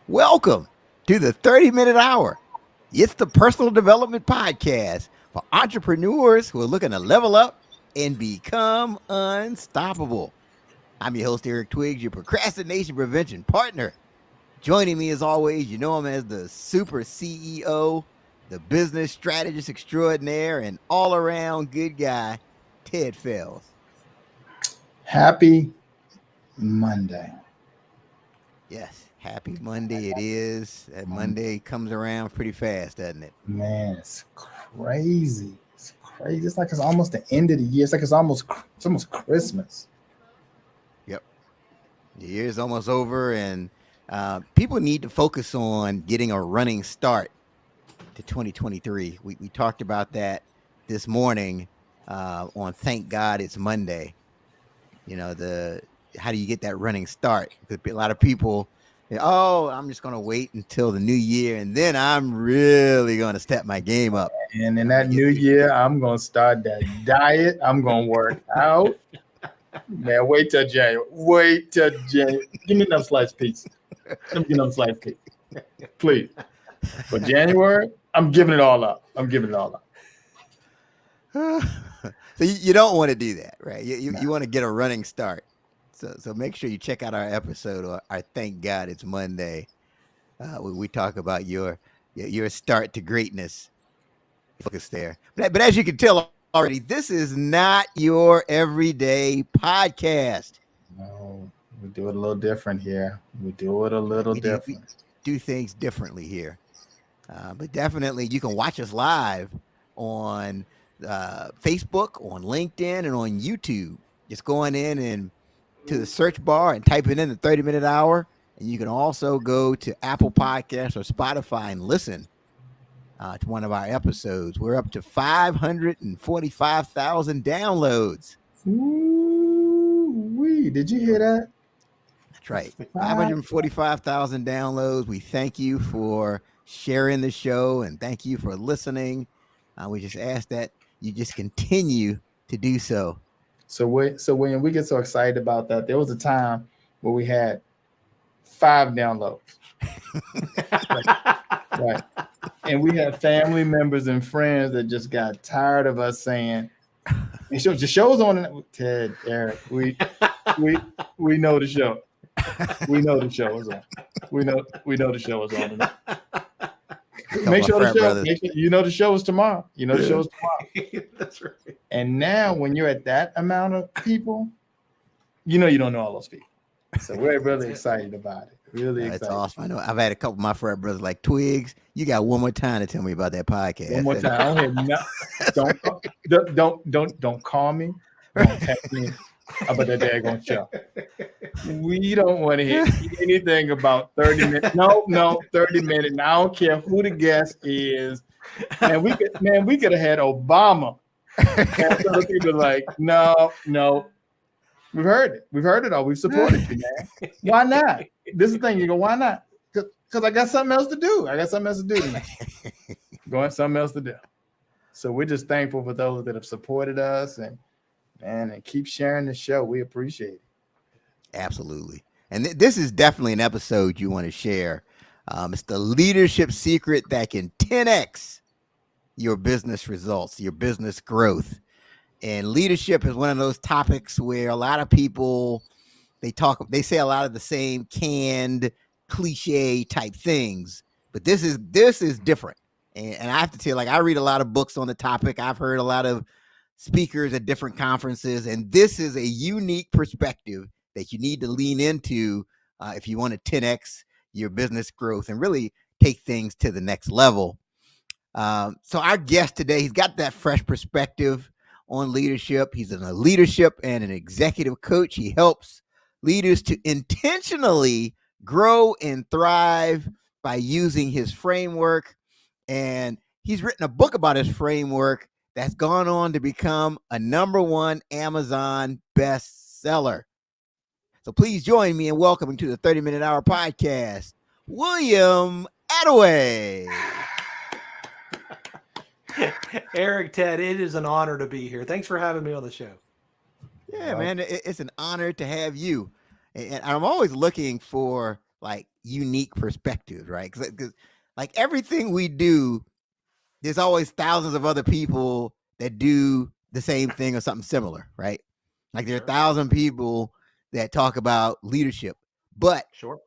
Welcome to the 30-Minute Hour. It's the personal development podcast for entrepreneurs who are looking to level up and become unstoppable. I'm your host, Eric Twiggs, your procrastination prevention partner. Joining me as always, you know him as the super CEO, the business strategist extraordinaire, and all around good guy, Ted Fells. Happy Monday. Yes, happy Monday it is. That Monday comes around pretty fast, doesn't it? Man, it's crazy. It's crazy. It's like it's almost the end of the year. It's almost Christmas. Yep. The year's almost over, and people need to focus on getting a running start to 2023. We talked about that this morning on Thank God It's Monday. You know, how do you get that running start? Because a lot of people, I'm just going to wait until the new year, and then I'm really going to step my game up. And in that new year, I'm going to start that diet. I'm going to work out. Man, wait till January. Give me another sliced pizza. Let me get another sliced pizza. Please. For January, I'm giving it all up. So you don't want to do that, right? You want to get a running start. So make sure you check out our episode or our Thank God It's Monday. We talk about your start to greatness. Focus there. But as you can tell already, this is not your everyday podcast. No, we do it a little different here. We do things differently here. But definitely you can watch us live on Facebook, on LinkedIn, and on YouTube. Just going in and to the search bar and typing in the 30-Minute Hour. And you can also go to Apple Podcasts or Spotify and listen to one of our episodes. We're up to 545,000 downloads. Ooh-wee. Did you hear that? That's right. 545,000 downloads. We thank you for sharing the show and thank you for listening. We just ask that you just continue to do so. So when we get so excited about that, there was a time where we had 5 downloads. right. And we had family members and friends that just got tired of us saying, the show's on. Ted, Eric, we know the show. We know the show is on. We know the show is on. Make sure the show is tomorrow. The show is tomorrow. That's right. And now when you're at that amount of people, you don't know all those people. So we're really excited about it. Really excited. That's awesome. I know I've had a couple of my frat brothers like Twigs. You got one more time to tell me about that podcast. One more time. Don't call me. Don't text me about that daggone show. We don't want to hear anything about 30 minutes. No, 30 minutes. I don't care who the guest is. And we could have had Obama. And other people are like, no. We've heard it. We've heard it all. We've supported you, man. Why not? This is the thing. You go, why not? Because I got something else to do. Tonight. Going something else to do. So we're just thankful for those that have supported us and keep sharing the show. We appreciate it. Absolutely. And this is definitely an episode you want to share. It's the leadership secret that can 10x your business results, your business growth. And leadership is one of those topics where a lot of people, they say a lot of the same canned cliche type things, but this is different. And I have to tell you, I read a lot of books on the topic. I've heard a lot of speakers at different conferences, and this is a unique perspective that you need to lean into if you want to 10x your business growth and really take things to the next level. So our guest today, he's got that fresh perspective on leadership. He's a leadership and an executive coach. He helps leaders to intentionally grow and thrive by using his framework. And he's written a book about his framework that's gone on to become a #1 Amazon bestseller. So please join me in welcoming to the 30-Minute Hour podcast, William Attaway. Eric, Ted, it is an honor to be here. Thanks for having me on the show. Yeah, man, it's an honor to have you. And I'm always looking for like unique perspectives, right? Because like everything we do, there's always thousands of other people that do the same thing or something similar, right? Like there are 1,000 people that talk about leadership, but Sure.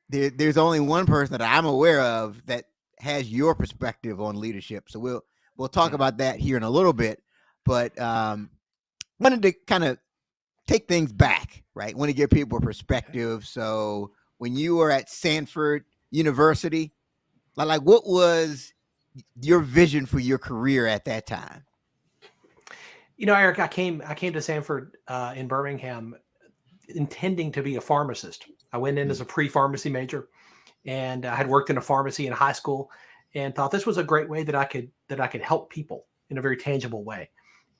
there's only one person that I'm aware of that has your perspective on leadership. So we'll talk about that here in a little bit, but wanted to kind of take things back, right? Want to give people a perspective. So when you were at Stanford University, like what was your vision for your career at that time? Eric, I came to Stanford in Birmingham intending to be a pharmacist. I went in as a pre-pharmacy major, and I had worked in a pharmacy in high school, and thought this was a great way that I could help people in a very tangible way.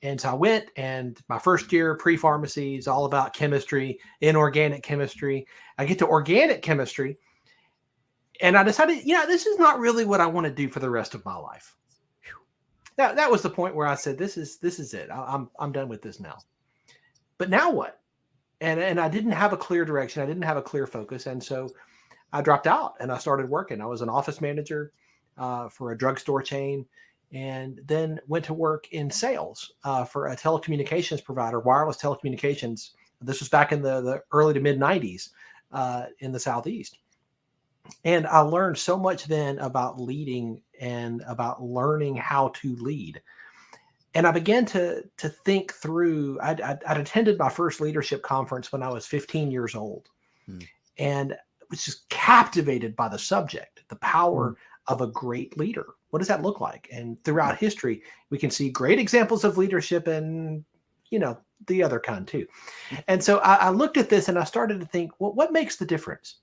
And so I went, and my first year pre-pharmacy is all about chemistry, inorganic chemistry. I get to organic chemistry, and I decided, this is not really what I want to do for the rest of my life. That was the point where I said, this is it. I'm done with this now. But now what? And I didn't have a clear direction. I didn't have a clear focus. And so I dropped out and I started working. I was an office manager for a drugstore chain, and then went to work in sales for a telecommunications provider, wireless telecommunications. This was back in the early to mid 90s in the Southeast. And I learned so much then about leading and about learning how to lead. And I began to think through, I'd attended my first leadership conference when I was 15 years old, and was just captivated by the subject, the power of a great leader. What does that look like? And throughout history, we can see great examples of leadership and, the other kind too. And so I looked at this and I started to think, well, what makes the difference?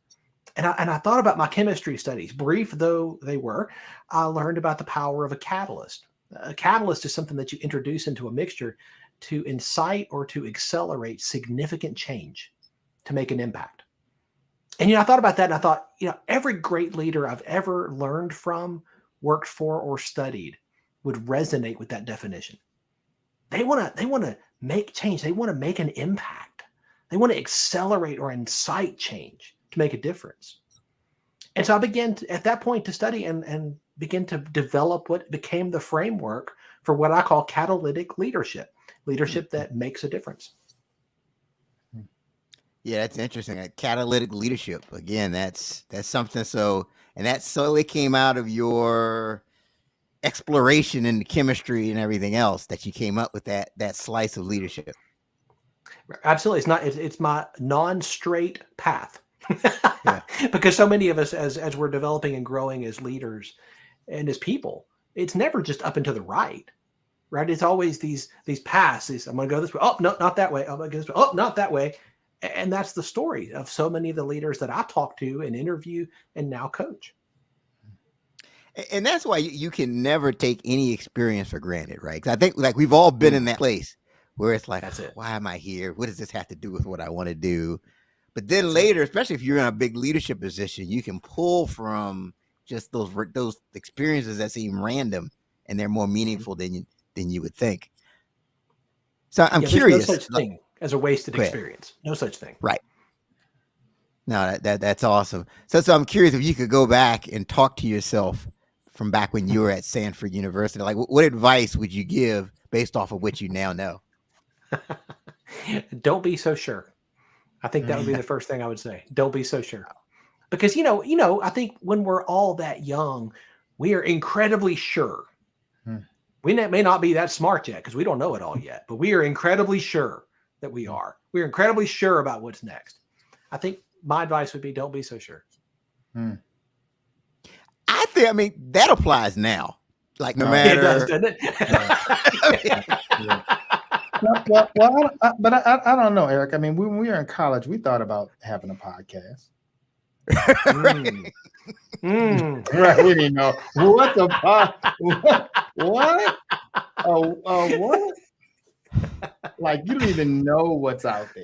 And I thought about my chemistry studies, brief though they were. I learned about the power of a catalyst. A catalyst is something that you introduce into a mixture to incite or to accelerate significant change to make an impact. And, I thought about that, and I thought, every great leader I've ever learned from, worked for, or studied would resonate with that definition. They want to make change. They want to make an impact. They want to accelerate or incite change to make a difference. And so I began at that point to study and begin to develop what became the framework for what I call catalytic leadership that makes a difference. Yeah, that's interesting. Catalytic leadership. Again, that's something. So, and that solely came out of your exploration in the chemistry and everything else that you came up with that slice of leadership. Absolutely. It's my non-straight path. Because so many of us, as we're developing and growing as leaders and as people, it's never just up and to the right. It's always these paths. I'm going to go this way. Oh, no, not that way. I'm going to go this way. Oh, not that way. And that's the story of so many of the leaders that I talk to and interview and now coach. And that's why you can never take any experience for granted, right? Because I think like we've all been in that place where it's like, why am I here? What does this have to do with what I want to do? But then later, especially if you're in a big leadership position, you can pull from just those experiences that seem random, and they're more meaningful than you would think. So I'm curious. No such thing as a wasted experience. No such thing. Right. No, that's awesome. So I'm curious if you could go back and talk to yourself from back when you were at Stanford University. Like, what advice would you give based off of what you now know? Don't be so sure. I think that would be the first thing I would say. Don't be so sure. Because, I think when we're all that young, we are incredibly sure. We may not be that smart yet because we don't know it all yet, but we are incredibly sure that we are. We're incredibly sure about what's next. I think my advice would be don't be so sure. I mean, that applies now. Like no matter. It does, doesn't it? I don't know, Eric. I mean, when we were in college, we thought about having a podcast. Right? We didn't know what the what? What? Like you don't even know what's out there.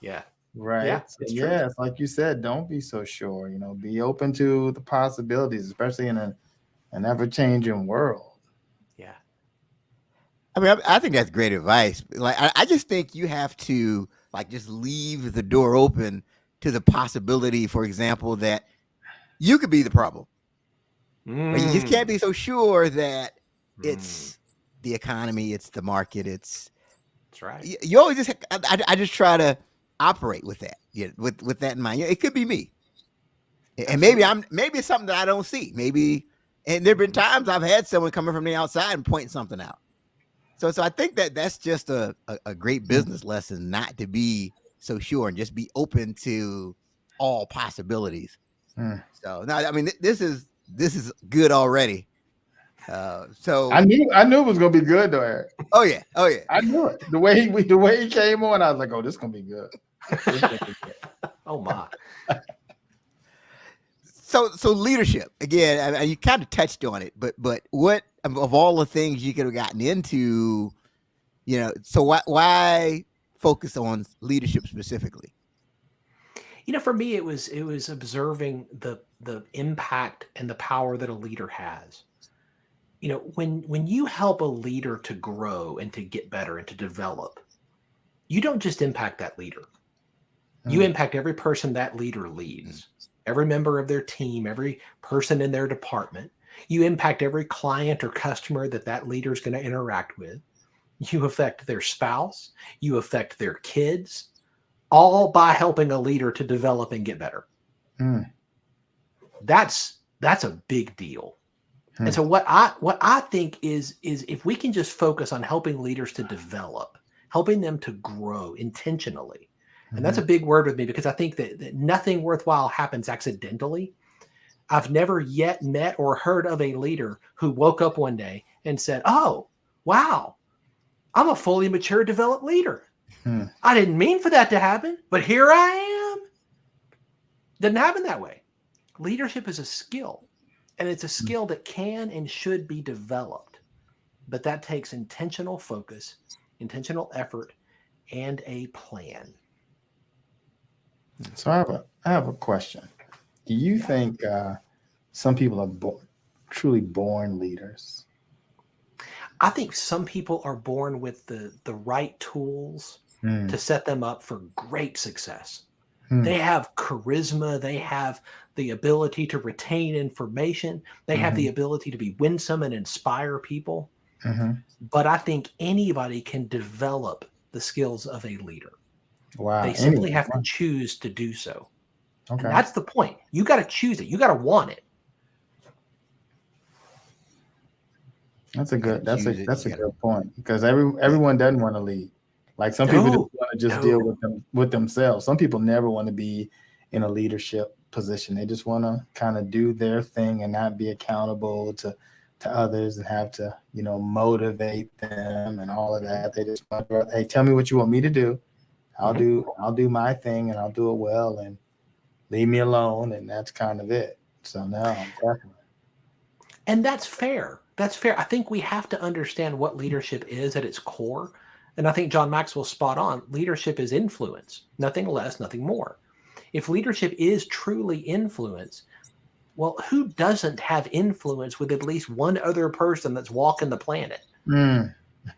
Yeah. Right. Yeah, Yes, like you said, don't be so sure. Be open to the possibilities, especially in an ever-changing world. Yeah. I mean, I think that's great advice. Like, I just think you have to like just leave the door open to the possibility, for example, that you could be the problem. Right? You just can't be so sure that it's the economy, it's the market, That's right. you always just, I just try to operate with that, with that in mind. It could be me. And maybe it's something that I don't see. Maybe, and there've been times I've had someone coming from the outside and point something out. So I think that's just a great business lesson, not to be so sure and just be open to all possibilities. So now, I mean, this is good already. So I knew it was gonna be good though, Eric. Oh yeah. I knew it. The way he came on, I was like, oh, this is gonna be good. Oh my. So leadership again. You kind of touched on it, but what of all the things you could have gotten into, so why focus on leadership specifically? For me, it was observing the impact and the power that a leader has. When you help a leader to grow and to get better and to develop, you don't just impact that leader. You impact every person that leader leads, every member of their team, every person in their department. You impact every client or customer that leader is going to interact with. You affect their spouse. You affect their kids, all by helping a leader to develop and get better. That's a big deal. And so what I think is if we can just focus on helping leaders to develop, helping them to grow intentionally. And that's a big word with me, because I think that nothing worthwhile happens accidentally. I've never yet met or heard of a leader who woke up one day and said, oh, wow, I'm a fully mature, developed leader. I didn't mean for that to happen, but here I am. Doesn't happen that way. Leadership is a skill, and it's a skill that can and should be developed. But that takes intentional focus, intentional effort, and a plan. So I have a question. Do you think some people are truly born leaders? I think some people are born with the right tools to set them up for great success. They have charisma. They have the ability to retain information. They have the ability to be winsome and inspire people. But I think anybody can develop the skills of a leader. Wow. They simply have to choose to do so. Okay. And that's the point. You got to choose it. You got to want it. That's a good point, because everyone doesn't want to lead. Like some people just want to just deal with themselves. Some people never want to be in a leadership position. They just want to kind of do their thing and not be accountable to others and have to, motivate them and all of that. They just want to, hey, tell me what you want me to do. I'll do my thing and I'll do it well, and leave me alone. And that's kind of it. So now I'm definitely. And that's fair. That's fair. I think we have to understand what leadership is at its core. And I think John Maxwell's spot on. Leadership is influence, nothing less, nothing more. If leadership is truly influence, well, who doesn't have influence with at least one other person that's walking the planet?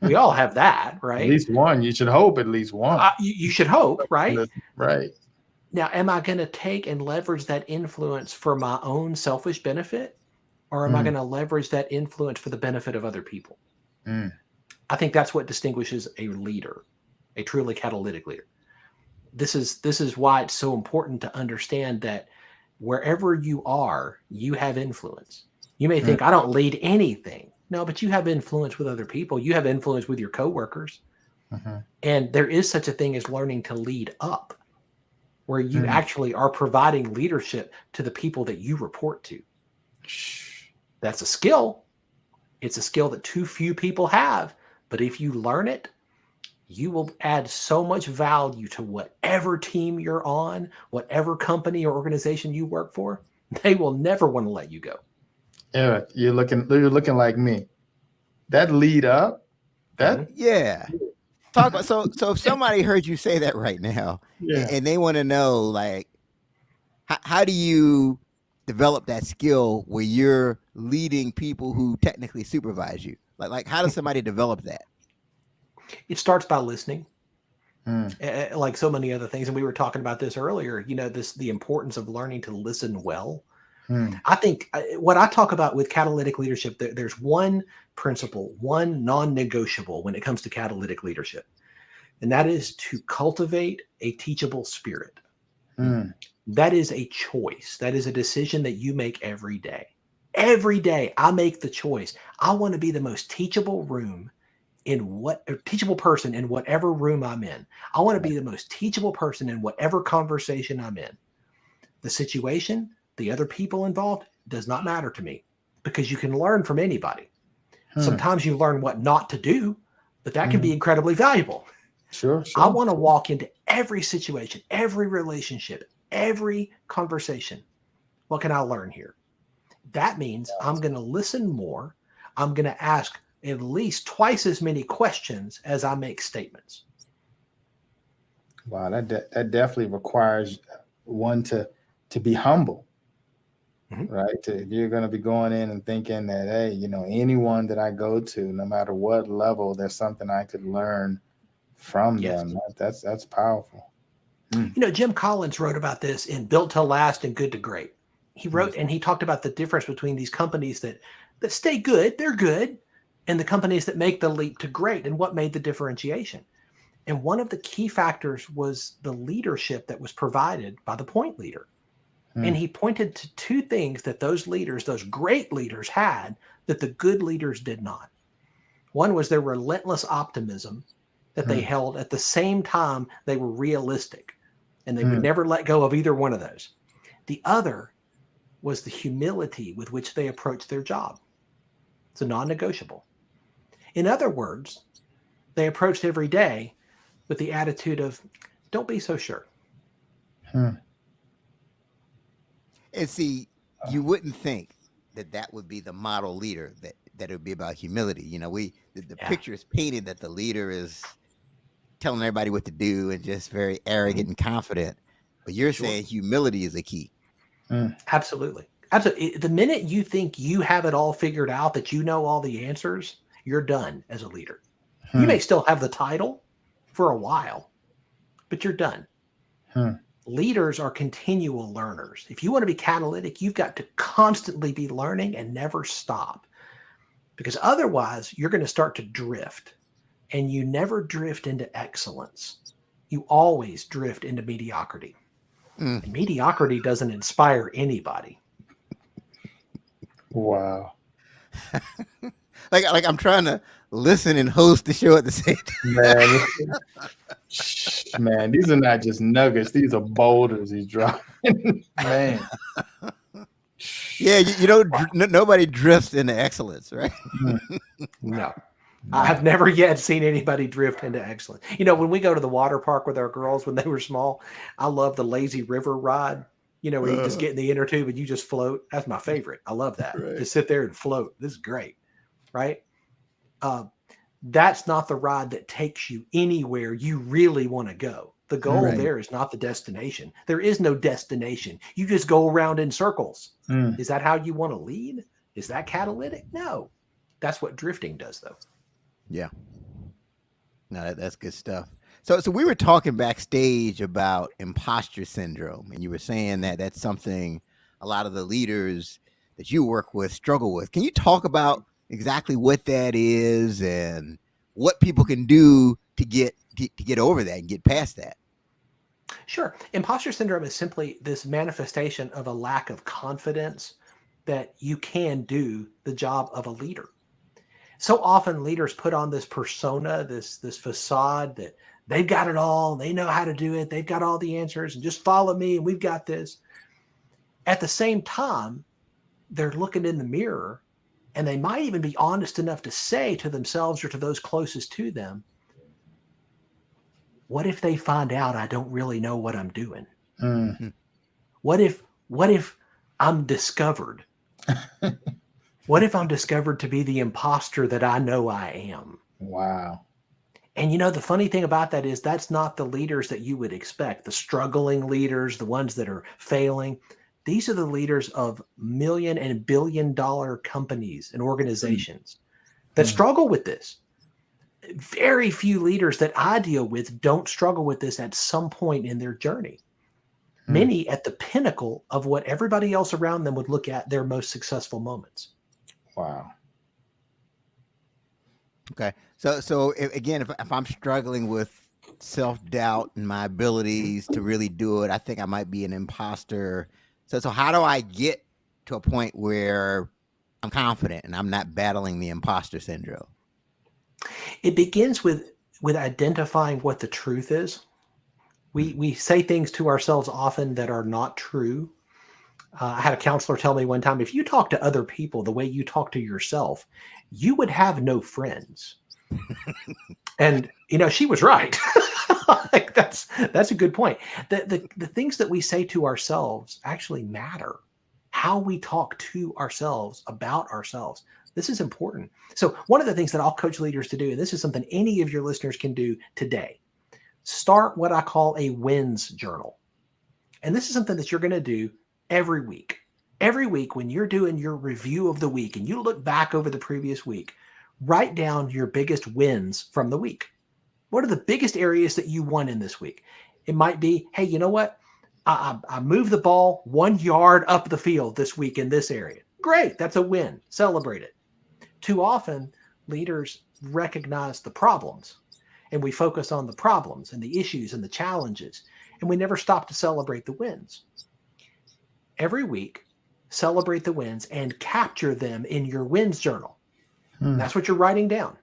We all have that, right? At least one. You should hope at least one. You should hope, right? Right. Now, am I going to take and leverage that influence for my own selfish benefit? Or am I going to leverage that influence for the benefit of other people? I think that's what distinguishes a leader, a truly catalytic leader. This is why it's so important to understand that wherever you are, you have influence. You may think, I don't lead anything. No, but you have influence with other people. You have influence with your coworkers. And there is such a thing as learning to lead up, where you actually are providing leadership to the people that you report to. That's a skill. It's a skill that too few people have. But if you learn it, you will add so much value to whatever team you're on, whatever company or organization you work for. They will never want to let you go. Eric, you're looking like me. That lead up, yeah. Talk about so if somebody heard you say that right now, and they want to know, like, how do you develop that skill where you're leading people who technically supervise you? Like how does somebody develop that? It starts by listening. like so many other things. And we were talking about this earlier, you know, the importance of learning to listen well. I think what I talk about with catalytic leadership, there's one principle, one non-negotiable when it comes to catalytic leadership, and that is to cultivate a teachable spirit. That is a choice. That is a decision that you make every day. Every day I make the choice. I want to be the most teachable teachable person in whatever room I'm in. I want to be the most teachable person in whatever conversation I'm in. The situation, the other people involved does not matter to me, because you can learn from anybody. Sometimes you learn what not to do, but that can be incredibly valuable. Sure. I want to walk into every situation, every relationship, every conversation. What can I learn here? That means I'm going to listen more. I'm going to ask at least twice as many questions as I make statements. Wow, that definitely requires one to be humble, right? If you're going to be going in and thinking that, hey, you know, anyone that I go to, no matter what level, there's something I could learn from them. That's powerful. You know, Jim Collins wrote about this in Built to Last and Good to Great. He wrote and he talked about the difference between these companies that stay good, they're good, and the companies that make the leap to great, and what made the differentiation. And one of the key factors was the leadership that was provided by the point leader. And he pointed to two things that those leaders, those great leaders, had that the good leaders did not. One was their relentless optimism that they held. At the same time, they were realistic, and they would never let go of either one of those. The other was the humility with which they approached their job. It's a non-negotiable. In other words, they approached every day with the attitude of, don't be so sure. And see, you wouldn't think that would be the model leader, that it would be about humility. You know, the picture is painted that the leader is telling everybody what to do and just very arrogant and confident. But you're saying humility is a key. Absolutely. Absolutely. The minute you think you have it all figured out, that you know all the answers, you're done as a leader. You may still have the title for a while, but you're done. Leaders are continual learners. If you want to be catalytic, you've got to constantly be learning and never stop, because otherwise you're going to start to drift, and you never drift into excellence. You always drift into mediocrity. And mediocrity doesn't inspire anybody. Wow. like I'm trying to listen and host the show at the same time. Man, these are not just nuggets. These are boulders he's dropping. Man. Yeah, you know, nobody drifts into excellence, right? No. I've never yet seen anybody drift into excellence. You know, when we go to the water park with our girls when they were small, I love the lazy river ride, you know, where you just get in the inner tube and you just float. That's my favorite. I love that. Right. Just sit there and float. This is great. Right? That's not the ride that takes you anywhere you really want to go. The goal there is not the destination. There is no destination. You just go around in circles. Is that how you want to lead? Is that catalytic? No. That's what drifting does, though. Yeah. No, that's good stuff. So we were talking backstage about imposter syndrome, and you were saying that that's something a lot of the leaders that you work with struggle with. Can you talk about exactly what that is and what people can do to get over that and get past that? Sure. Imposter syndrome is simply this manifestation of a lack of confidence that you can do the job of a leader. So often leaders put on this persona, this facade that they've got it all, they know how to do it, they've got all the answers, and just follow me and we've got this. At the same time, they're looking in the mirror, and they might even be honest enough to say to themselves or to those closest to them, what if they find out I don't really know what I'm doing? What if I'm discovered? What if I'm discovered to be the imposter that I know I am? Wow. And you know, the funny thing about that is that's not the leaders that you would expect, the struggling leaders, the ones that are failing. These are the leaders of million and billion dollar companies and organizations that struggle with this. Very few leaders that I deal with don't struggle with this at some point in their journey. Many at the pinnacle of what everybody else around them would look at their most successful moments. Wow. Okay. So if I'm struggling with self-doubt and my abilities to really do it, I think I might be an imposter. So how do I get to a point where I'm confident and I'm not battling the imposter syndrome? It begins with identifying what the truth is. We say things to ourselves often that are not true. I had a counselor tell me one time, if you talk to other people the way you talk to yourself, you would have no friends. And she was right. Like that's a good point. The things that we say to ourselves actually matter. How we talk to ourselves about ourselves. This is important. So one of the things that I'll coach leaders to do, and this is something any of your listeners can do today, start what I call a wins journal. And this is something that you're going to do every week. Every week when you're doing your review of the week and you look back over the previous week, write down your biggest wins from the week. What are the biggest areas that you won in this week? It might be, hey, you know what? I moved the ball 1 yard up the field this week in this area. Great. That's a win. Celebrate it. Too often, leaders recognize the problems and we focus on the problems and the issues and the challenges, and we never stop to celebrate the wins. Every week, celebrate the wins and capture them in your wins journal. That's what you're writing down.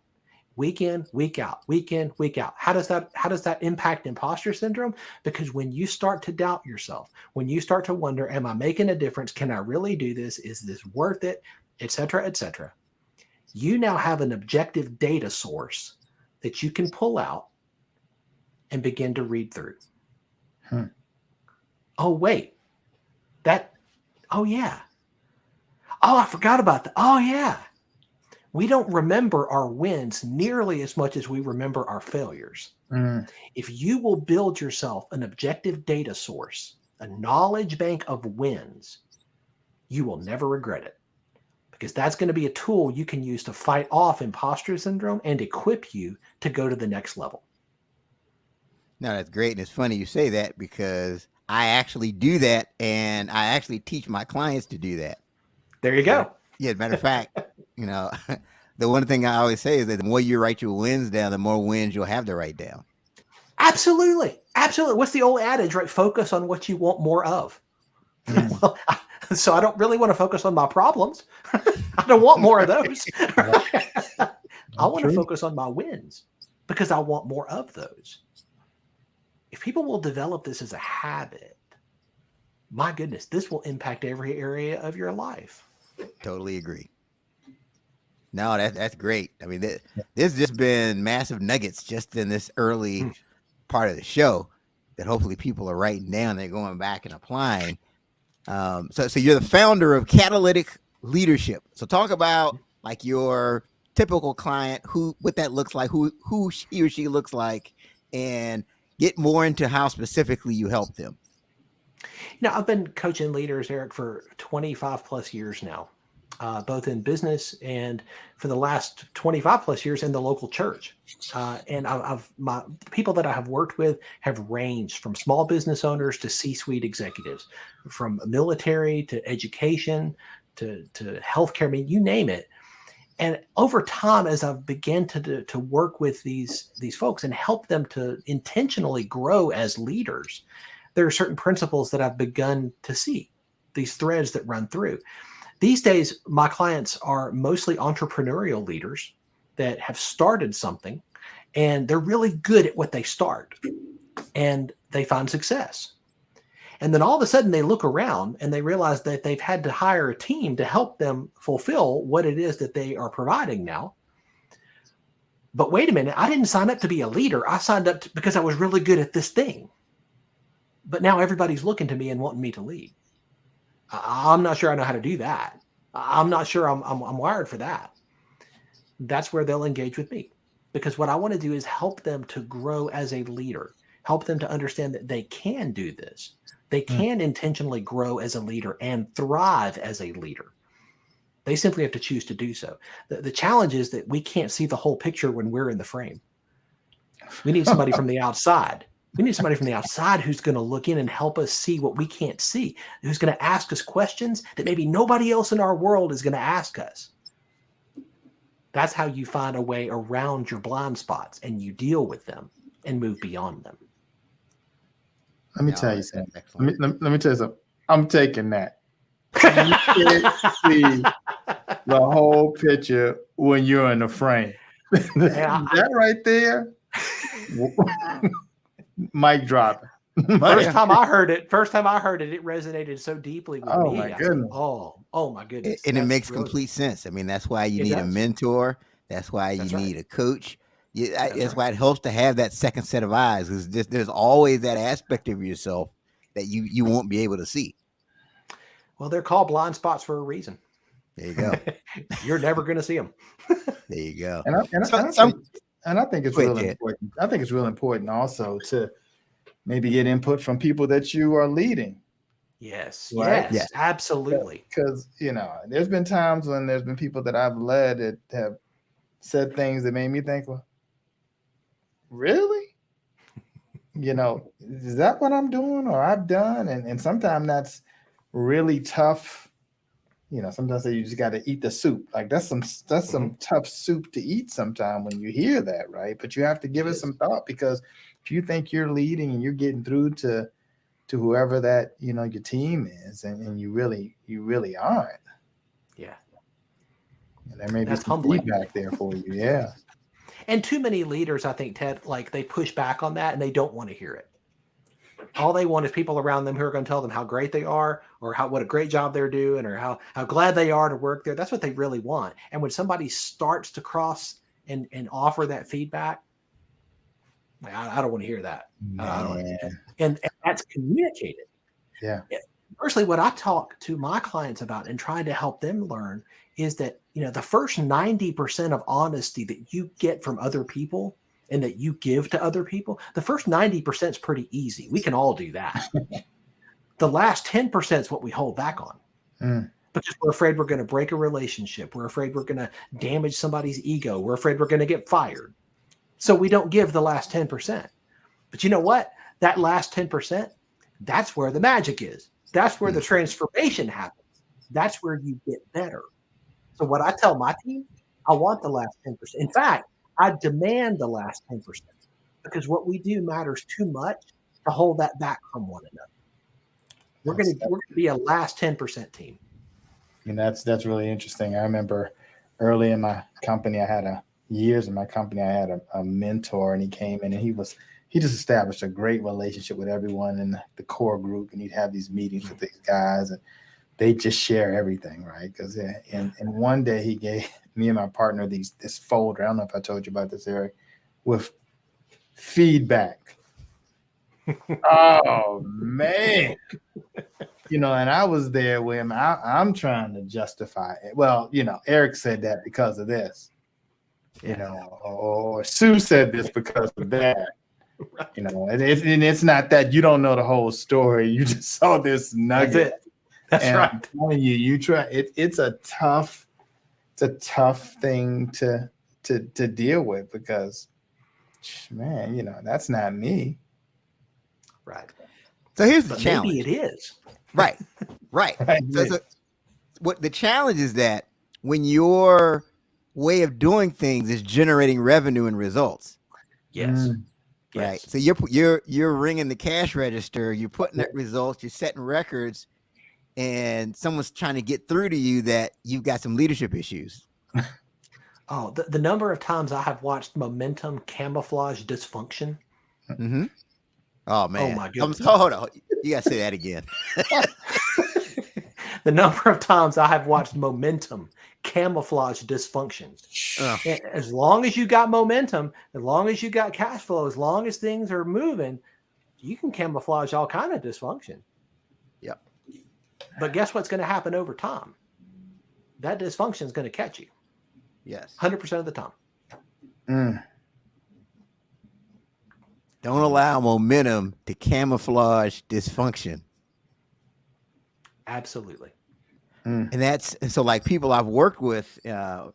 Week in, week out, week in, week out. How does that impact imposter syndrome? Because when you start to doubt yourself, when you start to wonder, am I making a difference? Can I really do this? Is this worth it? Et cetera, et cetera. You now have an objective data source that you can pull out and begin to read through. Oh, wait. Oh, yeah. Oh, I forgot about that. Oh, yeah. We don't remember our wins nearly as much as we remember our failures. If you will build yourself an objective data source, a knowledge bank of wins, you will never regret it, because that's going to be a tool you can use to fight off imposter syndrome and equip you to go to the next level. No, that's great. And it's funny you say that, because I actually do that, and I actually teach my clients to do that. There you go. Yeah, matter of fact, the one thing I always say is that the more you write your wins down, the more wins you'll have to write down. Absolutely. Absolutely. What's the old adage, right? Focus on what you want more of. Well, so I don't really want to focus on my problems. I don't want more of those. I want to focus on my wins because I want more of those. If people will develop this as a habit, my goodness, this will impact every area of your life. Totally agree. No, that's great. I mean, there's just been massive nuggets just in this early part of the show that hopefully people are writing down. They're going back and applying. So you're the founder of Catalytic Leadership. So talk about like your typical client, what that looks like, who he or she looks like, and get more into how specifically you help them. I've been coaching leaders, Eric, for 25 plus years now, both in business and for the last 25 plus years in the local church. And my people that I have worked with have ranged from small business owners to C-suite executives, from military to education to healthcare. I mean, you name it. And over time, as I've begun to work with these folks and help them to intentionally grow as leaders, there are certain principles that I've begun to see, these threads that run through. These days, my clients are mostly entrepreneurial leaders that have started something, and they're really good at what they start, and they find success. And then all of a sudden they look around and they realize that they've had to hire a team to help them fulfill what it is that they are providing now. But wait a minute, I didn't sign up to be a leader. I signed up because I was really good at this thing. But now everybody's looking to me and wanting me to lead. I'm not sure I know how to do that. I'm not sure I'm wired for that. That's where they'll engage with me, because what I want to do is help them to grow as a leader, help them to understand that they can do this. They can intentionally grow as a leader and thrive as a leader. They simply have to choose to do so. The challenge is that we can't see the whole picture when we're in the frame. We need somebody from the outside. We need somebody from the outside who's going to look in and help us see what we can't see, who's going to ask us questions that maybe nobody else in our world is going to ask us. That's how you find a way around your blind spots, and you deal with them and move beyond them. Let me tell you something. Let me tell you something. I'm taking that. You can't see the whole picture when you're in the frame. That right there, mic dropping. First time I heard it, it resonated so deeply with me. Oh my goodness. Oh my goodness. And it makes complete sense. I mean, that's why you need a mentor. That's why you need a coach. That's why it helps to have that second set of eyes, because there's always that aspect of yourself that you won't be able to see. Well, they're called blind spots for a reason. There you go. You're never going to see them. There you go. And I think it's really important. I think it's really important also to maybe get input from people that you are leading. Yes. Right? Yes. Absolutely. Because, there's been times when there's been people that I've led that have said things that made me think, well, really? Is that what I'm doing or I've done? And sometimes that's really tough. Sometimes you just got to eat the soup. Like that's some tough soup to eat sometime when you hear that, right? But you have to give it some thought, because if you think you're leading and you're getting through to whoever that, your team is, and you really aren't. Yeah. And there may be some feedback there for you. Yeah. And too many leaders, I think, Ted, like they push back on that and they don't want to hear it. All they want is people around them who are going to tell them how great they are, or what a great job they're doing, or how glad they are to work there. That's what they really want. And when somebody starts to cross and offer that feedback, I don't want to hear that. And that's communicated. Yeah. Personally, what I talk to my clients about and trying to help them learn is that, the first 90% of honesty that you get from other people and that you give to other people, the first 90% is pretty easy. We can all do that. The last 10% is what we hold back on. Because we're afraid we're going to break a relationship. We're afraid we're going to damage somebody's ego. We're afraid we're going to get fired. So we don't give the last 10%. But you know what? That last 10%, that's where the magic is. That's where the transformation happens. That's where you get better. So what I tell my team, I want the last 10%. In fact, I demand the last 10%, because what we do matters too much to hold that back from one another. We're going to be a last 10% team. And that's really interesting. I remember early in my company, I had a mentor, and he came in and he just established a great relationship with everyone in the core group, and he'd have these meetings with these guys, and they just share everything, right? Because and one day he gave me and my partner this folder. I don't know if I told you about this, Eric, with feedback. Oh man. And I was there with him. I'm trying to justify it. Well, Eric said that because of this, or Sue said this because of that. And it's not that you don't know the whole story. You just saw this nugget. That's it. That's right. I'm telling you, you try. It's a tough thing to deal with, because, man, that's not me. Right. So here's the challenge. Maybe it is. Right. So what the challenge is that when your way of doing things is generating revenue and results. Yes. Right. So you're ringing the cash register, you're putting up results, you're setting records, and someone's trying to get through to you that you've got some leadership issues. Oh, the number of times I have watched momentum camouflage dysfunction. Mm-hmm. Oh man. Oh my goodness. Hold on. You gotta say that again. The number of times I have watched momentum camouflage dysfunction. As long as you got momentum, as long as you got cash flow, as long as things are moving, you can camouflage all kind of dysfunction. Yep. But guess what's going to happen over time? That dysfunction is going to catch you. Yes. 100% of the time. Don't allow momentum to camouflage dysfunction. Absolutely. And so like people I've worked with in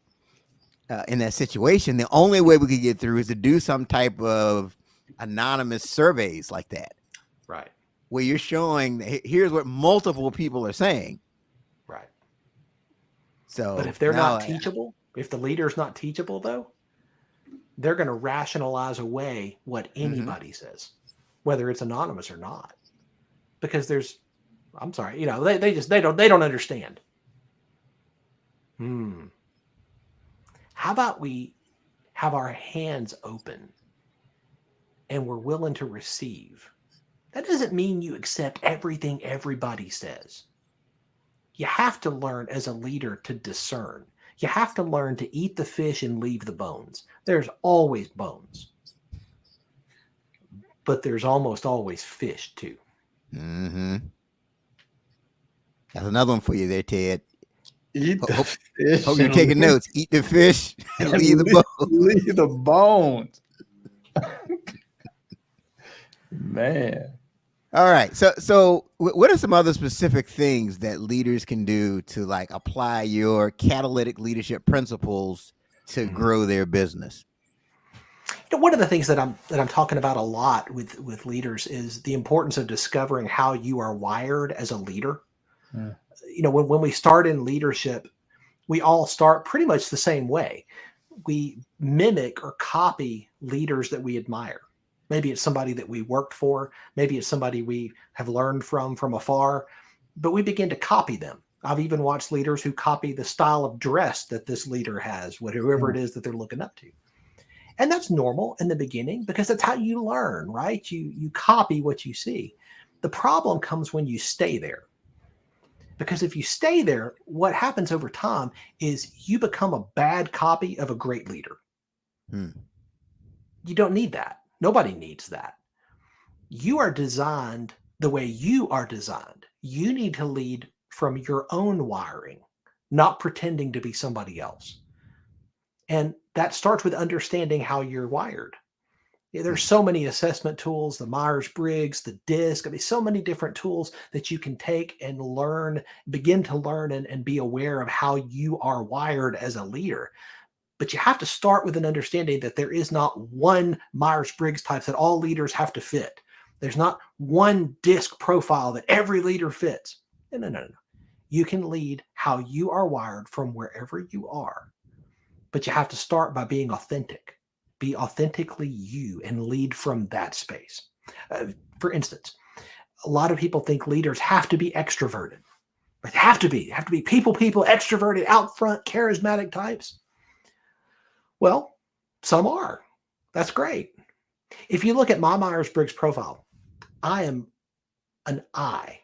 that situation, the only way we could get through is to do some type of anonymous surveys like that. Right. Where you're showing, here's what multiple people are saying. Right. So, but if they're not teachable, if the leader's not teachable, though, they're going to rationalize away what anybody says, whether it's anonymous or not, because I'm sorry, they don't understand. How about we have our hands open and we're willing to receive? That doesn't mean you accept everything everybody says. You have to learn as a leader to discern. You have to learn to eat the fish and leave the bones. There's always bones, but there's almost always fish too. That's another one for you there, Ted. Eat the fish. Hope you're taking notes. Eat the fish and leave the bones. Leave the bones. Man. All right. So what are some other specific things that leaders can do to like apply your catalytic leadership principles to grow their business? One of the things that I'm talking about a lot with leaders is the importance of discovering how you are wired as a leader. When we start in leadership, we all start pretty much the same way. We mimic or copy leaders that we admire. Maybe it's somebody that we worked for. Maybe it's somebody we have learned from afar, but we begin to copy them. I've even watched leaders who copy the style of dress that this leader has, whoever it is that they're looking up to. And that's normal in the beginning because that's how you learn, right? You copy what you see. The problem comes when you stay there. Because if you stay there, what happens over time is you become a bad copy of a great leader. You don't need that. Nobody needs that. You are designed the way you are designed. You need to lead from your own wiring, not pretending to be somebody else. And that starts with understanding how you're wired. There's so many assessment tools, the Myers-Briggs, the DISC. So many different tools that you can take and learn, begin to learn and be aware of how you are wired as a leader. But you have to start with an understanding that there is not one Myers-Briggs type that all leaders have to fit. There's not one DISC profile that every leader fits. No. You can lead how you are wired from wherever you are. But you have to start by being authentic. Be authentically you and lead from that space. For instance, a lot of people think leaders have to be extroverted. They have to be people, extroverted, out front, charismatic types. Well, some are. That's great. If you look at my Myers-Briggs profile, I am an I.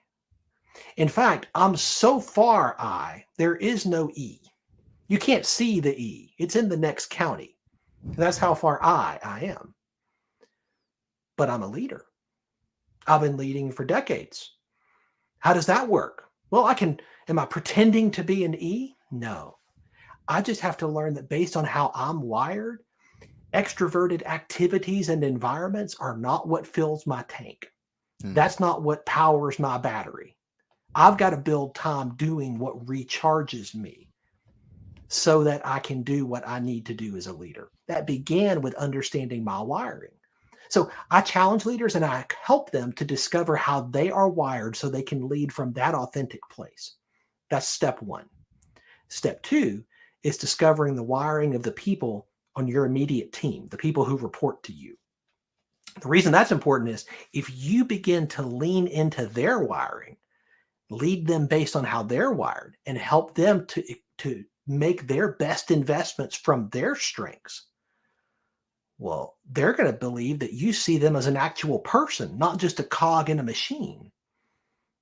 In fact, I'm so far I, there is no E. You can't see the E. It's in the next county. That's how far I am. But I'm a leader. I've been leading for decades. How does that work? Well, am I pretending to be an E? No. I just have to learn that based on how I'm wired, extroverted activities and environments are not what fills my tank. That's not what powers my battery. I've got to build time doing what recharges me so that I can do what I need to do as a leader. That began with understanding my wiring. So I challenge leaders and I help them to discover how they are wired so they can lead from that authentic place. That's step one. Step two is discovering the wiring of the people on your immediate team, the people who report to you. The reason that's important is if you begin to lean into their wiring, lead them based on how they're wired, and help them to make their best investments from their strengths, well, they're going to believe that you see them as an actual person, not just a cog in a machine.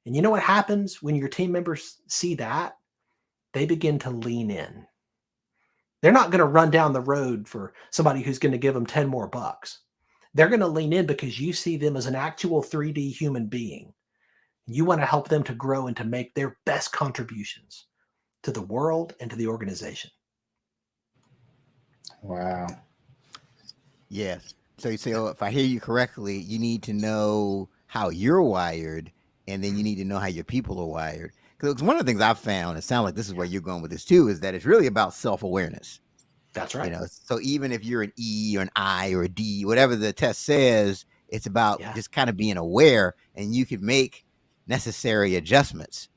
And you know what happens when your team members see that? They begin to lean in. They're not going to run down the road for somebody who's going to give them 10 more bucks. They're going to lean in because you see them as an actual 3D human being. You want to help them to grow and to make their best contributions to the world and to the organization. Wow. Yes. So if I hear you correctly, you need to know how you're wired, and then you need to know how your people are wired. because one of the things I've found, it sounds like this is where you're going with this too, is that it's really about self-awareness. That's right. So even if you're an E or an I or a D, whatever the test says, it's about just kind of being aware, and you can make necessary adjustments.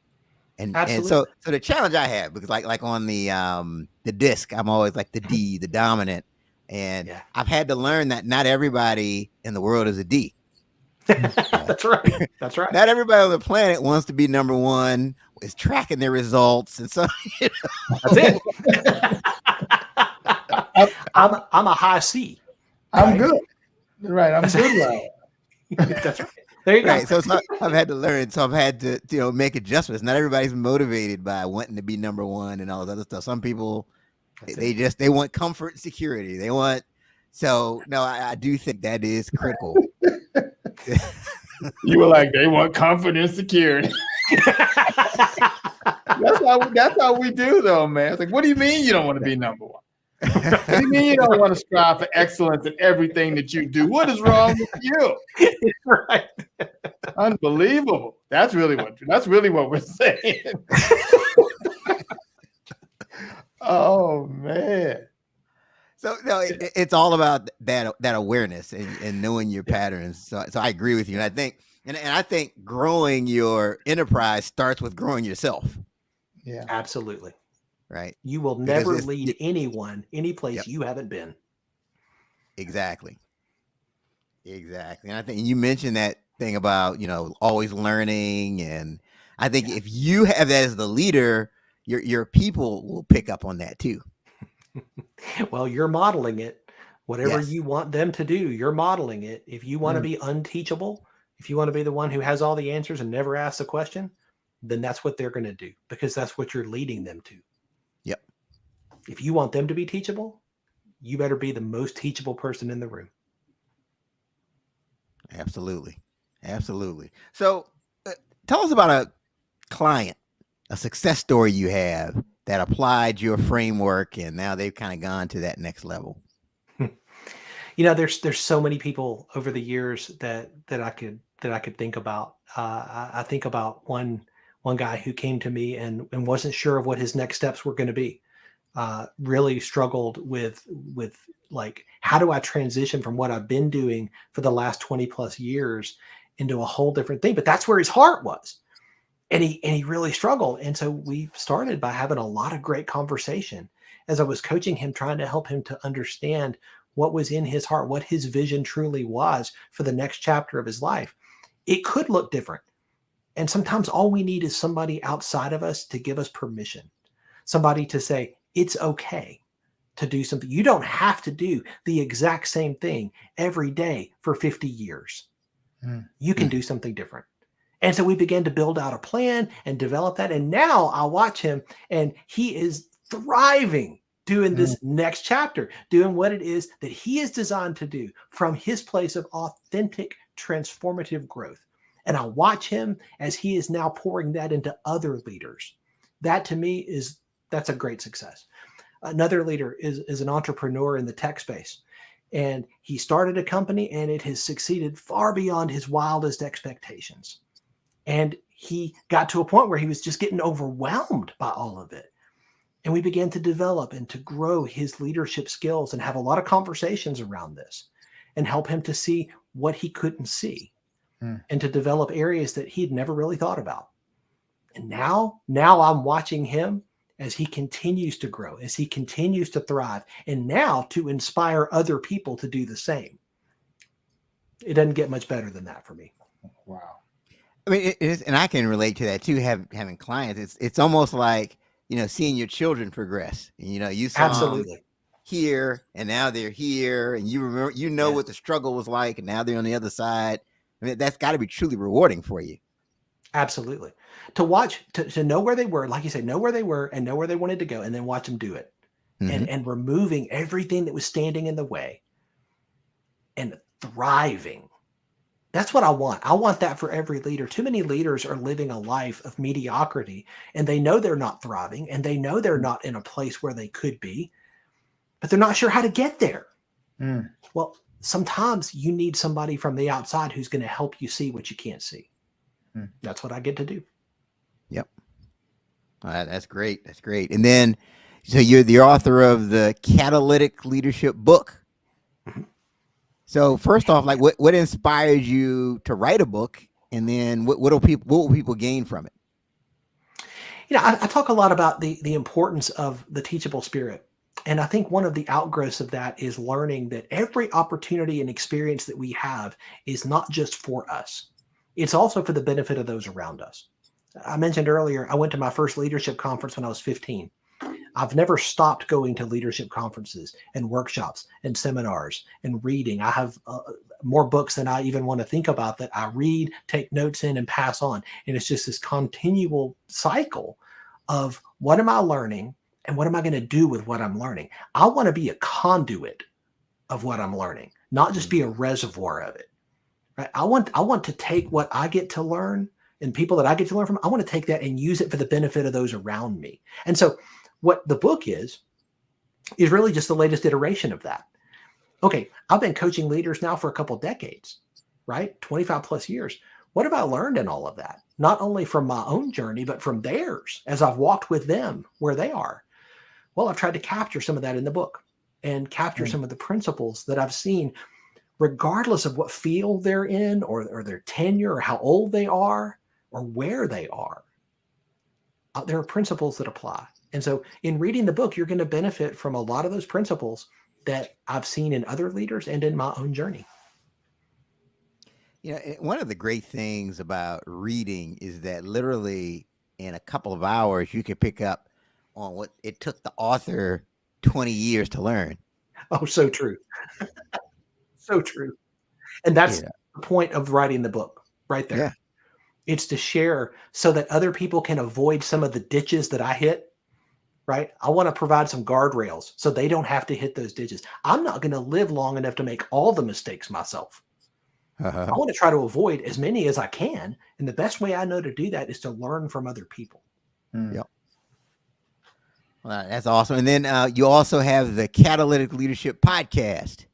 And so the challenge I have, because like on the disc, I'm always like the D, the dominant, and I've had to learn that not everybody in the world is a D. That's right. That's right. Not everybody on the planet wants to be number one, is tracking their results, and so that's it. I'm a high C. I'm good. Right. I'm good. That's right. There you go. Right. So I've had to learn. So I've had to make adjustments. Not everybody's motivated by wanting to be number one and all this other stuff. Some people they want comfort and security. They want. So no, I do think that is critical. You were like, they want comfort and security. That's how we do though, man. It's like, what do you mean you don't want to be number one? What do you mean you don't want to strive for excellence in everything that you do? What is wrong with you? Right. Unbelievable. That's really what we're saying. Oh man. So no, it's all about that awareness and knowing your patterns. So I agree with you, and I think growing your enterprise starts with growing yourself. Yeah, absolutely. Right. You will never lead anyone any place you haven't been. Exactly. And I think you mentioned that thing about always learning, and I think if you have that as the leader, your people will pick up on that too. Well, you're modeling it. Whatever you want them to do, you're modeling it. If you want to be unteachable, if you want to be the one who has all the answers and never asks a question, then that's what they're going to do, because that's what you're leading them to. Yep. If you want them to be teachable, you better be the most teachable person in the room. Absolutely. So tell us about a client, a success story you have that applied your framework and now they've kind of gone to that next level. There's so many people over the years that I could think about. I think about one guy who came to me and wasn't sure of what his next steps were going to be. Really struggled with like, how do I transition from what I've been doing for the last 20 plus years into a whole different thing? But that's where his heart was. And he really struggled. And so we started by having a lot of great conversation as I was coaching him, trying to help him to understand what was in his heart, what his vision truly was for the next chapter of his life. It could look different. And sometimes all we need is somebody outside of us to give us permission. Somebody to say, it's okay to do something. You don't have to do the exact same thing every day for 50 years. You can do something different. And so we began to build out a plan and develop that. And now I watch him and he is thriving doing this next chapter, doing what it is that he is designed to do from his place of authentic, transformative growth. And I watch him as he is now pouring that into other leaders. That to me that's a great success. Another leader is an entrepreneur in the tech space. And he started a company and it has succeeded far beyond his wildest expectations. And he got to a point where he was just getting overwhelmed by all of it. And we began to develop and to grow his leadership skills and have a lot of conversations around this and help him to see what he couldn't see and to develop areas that he'd never really thought about. And now I'm watching him as he continues to grow, as he continues to thrive, and now to inspire other people to do the same. It doesn't get much better than that for me. Wow. I mean, it is, and I can relate to that too. Having clients, it's almost like seeing your children progress. And, you saw them here, and now they're here, and you remember, what the struggle was like, and now they're on the other side. I mean, that's got to be truly rewarding for you. Absolutely. To watch, to know where they were, like you said, know where they were and know where they wanted to go, and then watch them do it, and removing everything that was standing in the way, and thriving. That's what I want. I want that for every leader. Too many leaders are living a life of mediocrity, and they know they're not thriving, and they know they're not in a place where they could be, but they're not sure how to get there. Well, sometimes you need somebody from the outside who's going to help you see what you can't see. That's what I get to do. Yep. That's great. That's great. And then, so you're the author of the Catalytic Leadership book. Mhm. So first off, like what inspired you to write a book, and then what will people gain from it? I talk a lot about the importance of the teachable spirit. And I think one of the outgrowths of that is learning that every opportunity and experience that we have is not just for us. It's also for the benefit of those around us. I mentioned earlier, I went to my first leadership conference when I was 15. I've never stopped going to leadership conferences and workshops and seminars and reading. I have more books than I even want to think about that I read, take notes in, and pass on. And it's just this continual cycle of what am I learning and what am I going to do with what I'm learning? I want to be a conduit of what I'm learning, not just be a reservoir of it. Right? I want to take what I get to learn and people that I get to learn from. I want to take that and use it for the benefit of those around me. And so what the book is really just the latest iteration of that. Okay, I've been coaching leaders now for a couple of decades, right? 25 plus years. What have I learned in all of that? Not only from my own journey, but from theirs as I've walked with them where they are. Well, I've tried to capture some of that in the book and capture some of the principles that I've seen, regardless of what field they're in or their tenure or how old they are or where they are. There are principles that apply. And so in reading the book, you're going to benefit from a lot of those principles that I've seen in other leaders and in my own journey. You know, one of the great things about reading is that literally in a couple of hours, you can pick up on what it took the author 20 years to learn. Oh, so true. So true. And that's Yeah. the point of writing the book right there. Yeah. It's to share so that other people can avoid some of the ditches that I hit, right? I want to provide some guardrails so they don't have to hit those ditches. I'm not going to live long enough to make all the mistakes myself. I want to try to avoid as many as I can. And the best way I know to do that is to learn from other people. Yep. Well, that's awesome. And then you also have the Catalytic Leadership podcast.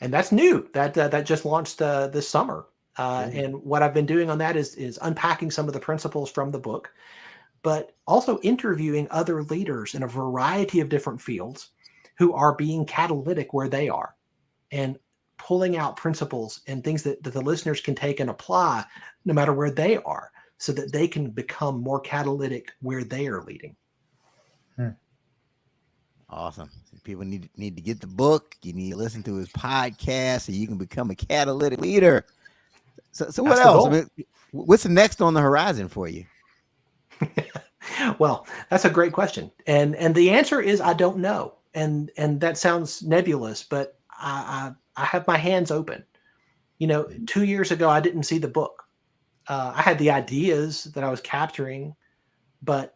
And that's new. That just launched this summer. And what I've been doing on that is unpacking some of the principles from the book, but also interviewing other leaders in a variety of different fields who are being catalytic where they are and pulling out principles and things that the listeners can take and apply no matter where they are so that they can become more catalytic where they are leading. Awesome. People need to get the book. You need to listen to his podcast so you can become a catalytic leader. So what else? I mean, what's next on the horizon for you? Well, that's a great question. And the answer is I don't know. And that sounds nebulous, but I have my hands open. 2 years ago, I didn't see the book. I had the ideas that I was capturing, but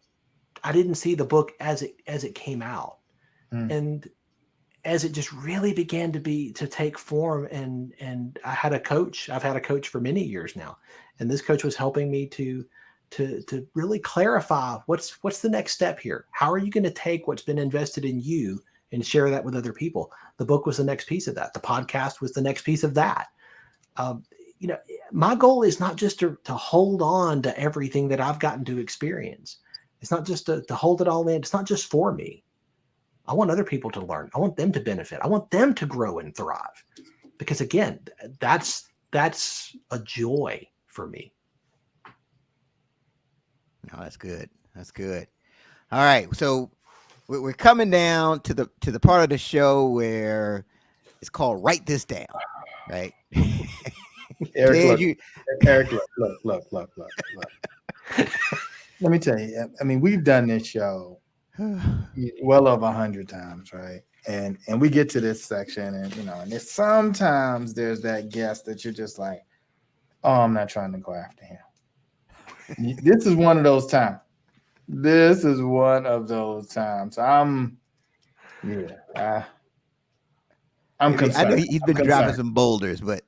I didn't see the book as it came out. And as it just really began to take form, and I had a coach. I've had a coach for many years now, and this coach was helping me to really clarify what's the next step here. How are you going to take what's been invested in you and share that with other people? The book was the next piece of that. The podcast was the next piece of that. My goal is not just to hold on to everything that I've gotten to experience. It's not just to hold it all in. It's not just for me. I want other people to learn. I want them to benefit. I want them to grow and thrive. Because again, that's a joy for me. No, that's good. That's good. All right. So we're coming down to the part of the show where it's called Write This Down. Right? Eric, look. Let me tell you, I mean, we've done this show well over 100 times, right? And we get to this section, and and sometimes there's that guest that you're just like, oh, I'm not trying to go after him. This is one of those times. I'm concerned. I know he's been dropping some boulders, but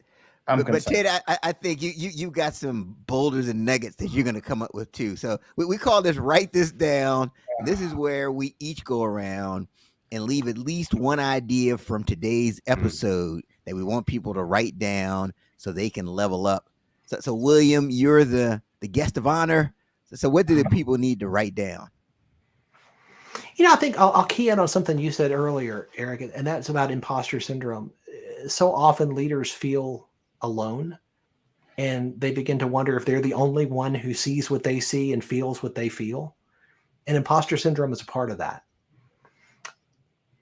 concerned. Ted, I think you got some boulders and nuggets that you're going to come up with too. So we call this Write This Down. And this is where we each go around and leave at least one idea from today's episode that we want people to write down so they can level up. So William, you're the guest of honor. So what do the people need to write down? I think I'll key in on something you said earlier, Eric, and that's about imposter syndrome. So often leaders feel alone, and they begin to wonder if they're the only one who sees what they see and feels what they feel. And imposter syndrome is a part of that.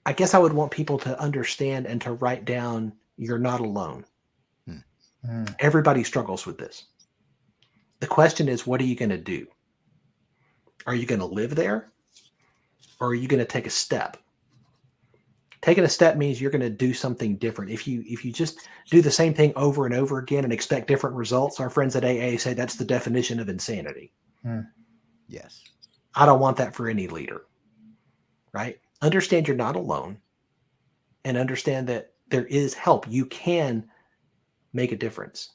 I guess I would want people to understand and to write down, you're not alone. Everybody struggles with this. The question is, what are you going to do? Are you going to live there? Or are you going to take a step? Taking a step means you're going to do something different. If you just do the same thing over and over again and expect different results, our friends at AA say that's the definition of insanity. Yes. I don't want that for any leader, right? Understand you're not alone, and understand that there is help. You can make a difference.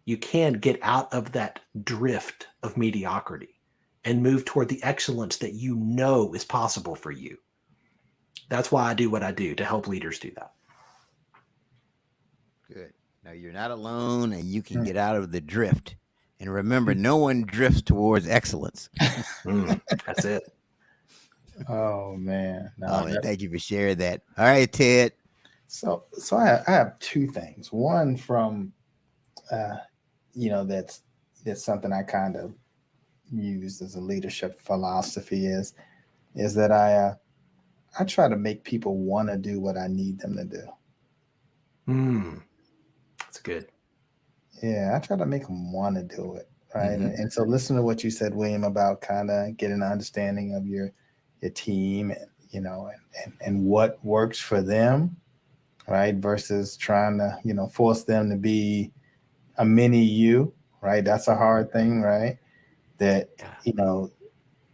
You can get out of that drift of mediocrity and move toward the excellence that you know is possible for you. That's why I do what I do, to help leaders do that. Good. Now you're not alone, and you can get out of the drift. And remember, no one drifts towards excellence. That's it. Oh man. No, thank you for sharing that. All right, Ted. So I have two things. One from, that's something I kind of used as a leadership philosophy is that I try to make people want to do what I need them to do. That's good. Yeah, I try to make them want to do it, right? And so listen to what you said, William, about kind of getting an understanding of your team and what works for them, right? Versus trying to, force them to be a mini you, right? That's a hard thing, right? That,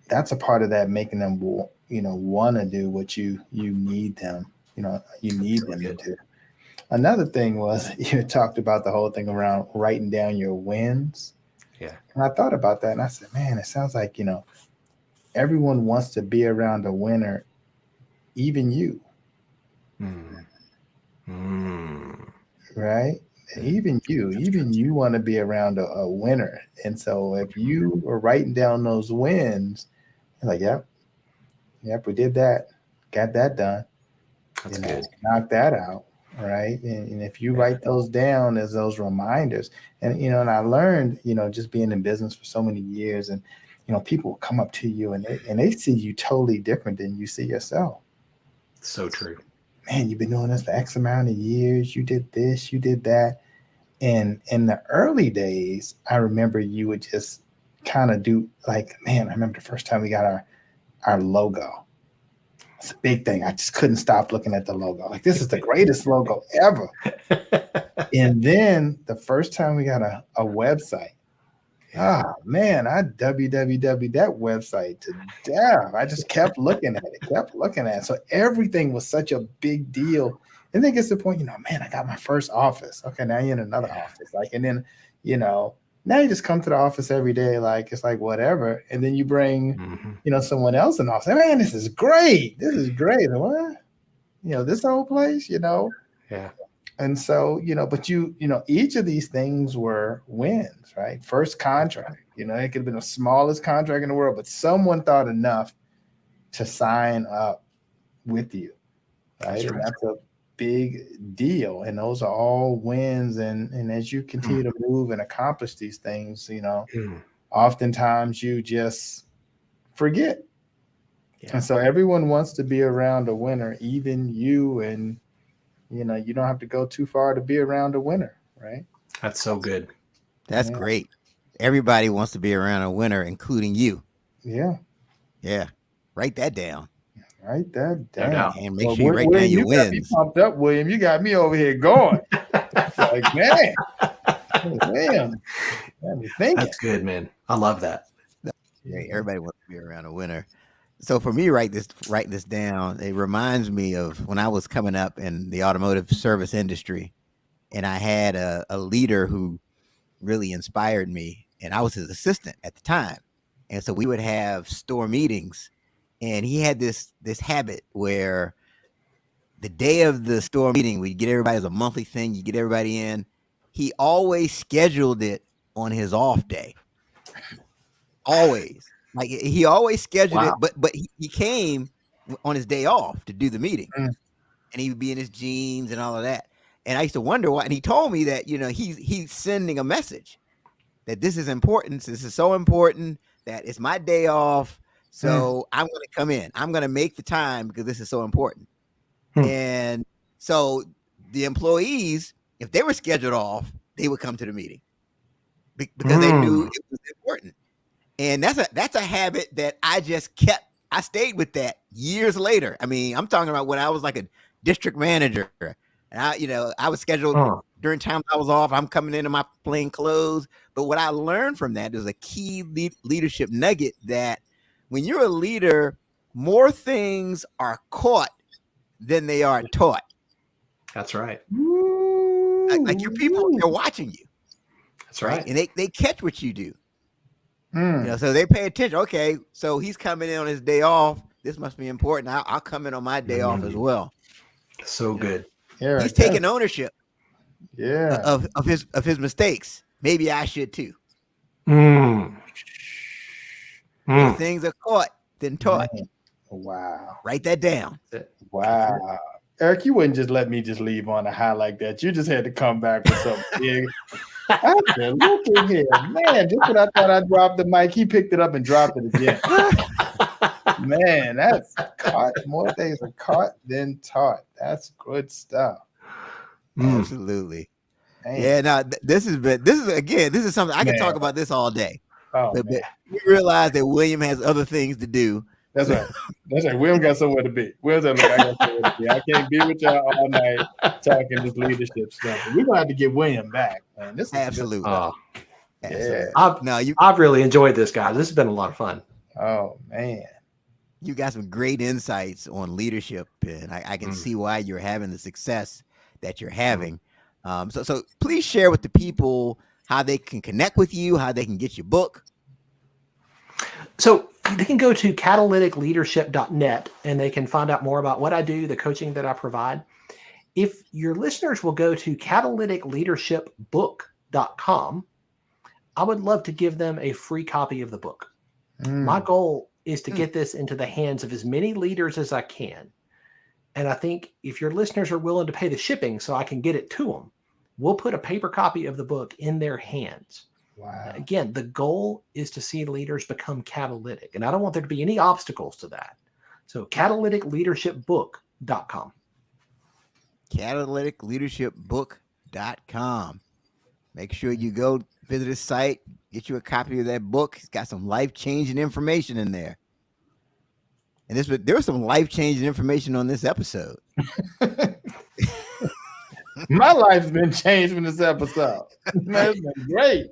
that's a part of that, making them, want to do what you need them, you need them to do. Another thing was you talked about the whole thing around writing down your wins. Yeah. And I thought about that and I said, man, it sounds like, everyone wants to be around a winner, even you. Right? Even you want to be around a winner. And so if you are writing down those wins, you're like, yep, we did that, got that done. That's good. Knock that out. Right. And if you write those down as those reminders, and, and I learned, just being in business for so many years, and, people will come up to you and they see you totally different than you see yourself. So true. Man, you've been doing this for X amount of years. You did this, you did that. And in the early days, I remember you would just kind of do like, man, I remember the first time we got our logo. It's a big thing. I just couldn't stop looking at the logo. Like, this is the greatest logo ever. And then the first time we got a website, man, I www that website to death. I just kept looking at it, So everything was such a big deal. And then it gets to the point, man, I got my first office. Okay, now you're in another office. Like, and then, now you just come to the office every day, like it's like whatever. And then you bring, someone else in the office. Man, this is great. And what? This whole place, Yeah. And so, but each of these things were wins, right? First contract, it could have been the smallest contract in the world, but someone thought enough to sign up with you, right? And that's a big deal. And those are all wins. And as you continue to move and accomplish these things, oftentimes you just forget. Yeah. And so everyone wants to be around a winner, even you. And, you don't have to go too far to be around a winner, right? That's so good. That's great. Everybody wants to be around a winner, including you. Yeah. Yeah. Write that down. Write that down. And make sure you write down your wins. You got me pumped up, William. You got me over here going. Like, man. William. That's good, man. I love that. Yeah, everybody wants to be around a winner. So for me, write this down. It reminds me of when I was coming up in the automotive service industry, and I had a leader who really inspired me, and I was his assistant at the time. And so we would have store meetings, and he had this habit where the day of the store meeting, we get everybody as a monthly thing. You get everybody in. He always scheduled it on his off day. Always. Like he always scheduled Wow. it, but he came on his day off to do the meeting, Mm. and he would be in his jeans and all of that. And I used to wonder why. And he told me that he's sending a message that this is important. This is so important that it's my day off. So I'm going to come in. I'm going to make the time because this is so important. And so the employees, if they were scheduled off, they would come to the meeting because they knew it was important. And that's a habit that I just kept. I stayed with that years later. I mean, I'm talking about when I was like a district manager, and I was scheduled during time I was off. I'm coming into my plain clothes. But what I learned from that is a key leadership nugget that when you're a leader, more things are caught than they are taught. That's right. Like your people, they're watching you. That's right. And they catch what you do. So they pay attention. Okay, so he's coming in on his day off. This must be important. I'll come in on my day off as well. So good. Yeah, he's taking ownership. Yeah. Of his mistakes. Maybe I should too. Things are caught, then taught. Wow. Write that down. Wow. Eric, you wouldn't just let me just leave on a high like that. You just had to come back with something big. I said, look at here, man. Just when I thought I dropped the mic, he picked it up and dropped it again. Man, that's caught. More things are caught than taught. That's good stuff. Absolutely. Man. Yeah. Now this is something I can talk about this all day. Oh, but we realize that William has other things to do. That's right. That's right. William got somewhere to be. I got somewhere to be. I can't be with y'all all night talking this leadership stuff. We're gonna have to get William back, man. This is absolutely. I've really enjoyed this, guys. This has been a lot of fun. Oh man. You got some great insights on leadership, and I can see why you're having the success that you're having. So please share with the people how they can connect with you, how they can get your book. So they can go to catalyticleadership.net and they can find out more about what I do, the coaching that I provide. If your listeners will go to catalyticleadershipbook.com, I would love to give them a free copy of the book. My goal is to get this into the hands of as many leaders as I can. And I think if your listeners are willing to pay the shipping so I can get it to them, we'll put a paper copy of the book in their hands. Wow. Again, the goal is to see leaders become catalytic. And I don't want there to be any obstacles to that. So catalyticleadershipbook.com. catalyticleadershipbook.com. Make sure you go visit his site, get you a copy of that book. It's got some life-changing information in there. And there was some life-changing information on this episode. My life's been changed from this episode. Man, it's been great.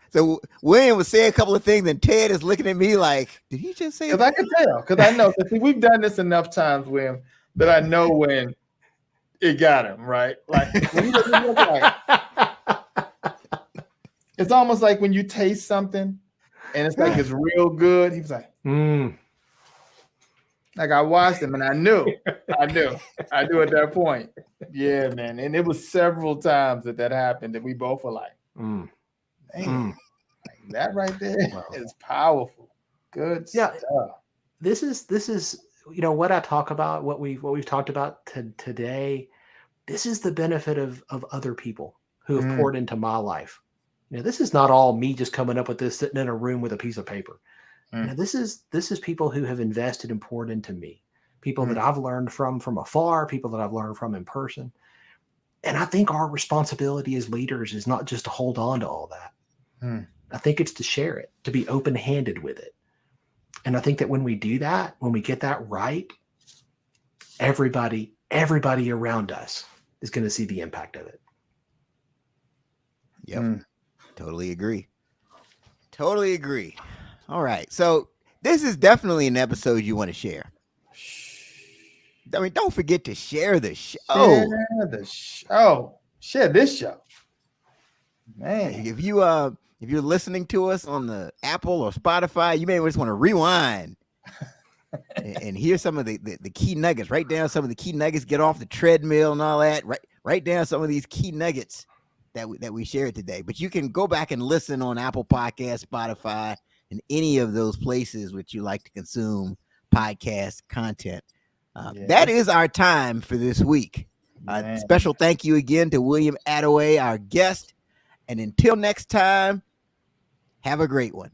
So William was saying a couple of things, and Ted is looking at me like, did he just say that? Because I can tell. Because I know. See, we've done this enough times, William, that I know when it got him, right? Like, when it's almost like when you taste something and it's like it's real good. He was like, Like I watched him and I knew at that point. Yeah, man. And it was several times that happened that we both were like, man, like that right there is powerful. Good stuff. This is what I talk about, what we've talked about today. This is the benefit of other people who have poured into my life. This is not all me just coming up with this, sitting in a room with a piece of paper. This is people who have invested and poured into me, people that I've learned from afar, people that I've learned from in person. And I think our responsibility as leaders is not just to hold on to all that. I think it's to share it, to be open-handed with it. And I think that when we do that, when we get that right, everybody around us is going to see the impact of it. Yep. Totally agree. All right. So this is definitely an episode you want to share. I mean, don't forget to share the show. Share this show. Man. If you're listening to us on the Apple or Spotify, you may just want to rewind and hear some of the key nuggets. Write down some of the key nuggets, get off the treadmill and all that. Write down some of these key nuggets that we shared today. But you can go back and listen on Apple Podcasts, Spotify, in any of those places which you like to consume podcast content. That is our time for this week. Special thank you again to William Attaway, our guest. And until next time, have a great one.